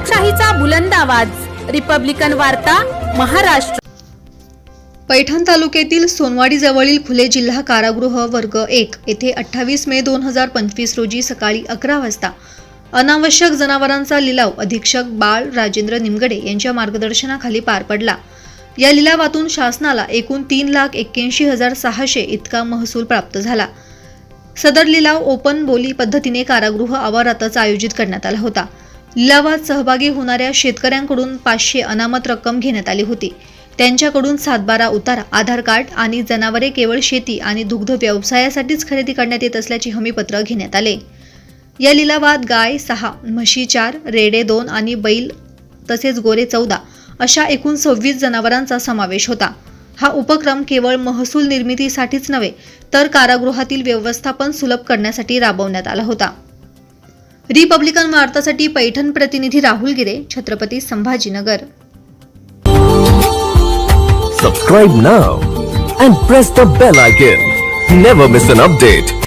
लोकशाहीचा बुलंद आवाज, रिपब्लिकन वार्ता, महाराष्ट्र। पैठण तालुक्यातील सोनवाडी जवळील खुले जिल्हा कारागृह वर्ग 1 येथे 28 मे 2025 रोजी सकाळी 11 वाजता अनावश्यक जनावरांचा लिलाव अधीक्षक बाळ राजेंद्र निमगडे यांच्या मार्गदर्शनाखाली पार पडला। या लिलावातून शासनाला एकूण 3,81,600 इतका महसूल प्राप्त झाला। सदर लिलाव ओपन बोली पद्धतीने कारागृह आवारातच आयोजित करण्यात आला होता। लिलावात सहभागी होणाऱ्या शेतकऱ्यांकडून 500 अनामत रक्कम घेण्यात आली होती। त्यांच्याकडून 7/12 उतारा, आधार कार्ड आणि जनावरे केवळ शेती आणि दुग्ध व्यवसायासाठीच खरेदी करण्यात येत असल्याची हमीपत्र घेण्यात आले। या लिलावात गाय 6, म्हशी 4, रेडे 2 आणि बैल तसेच गोरे 14 अशा एकूण 26 जनावरांचा समावेश होता। हा उपक्रम केवळ महसूल निर्मितीसाठीच नव्हे तर कारागृहातील व्यवस्थापन सुलभ करण्यासाठी राबवण्यात आला होता। रिपब्लिकन वार्तासाठी पैठण प्रतिनिधी राहुल गिरे, Chhatrapati Sambhajinagar. Subscribe now and press the bell icon. Never miss an update.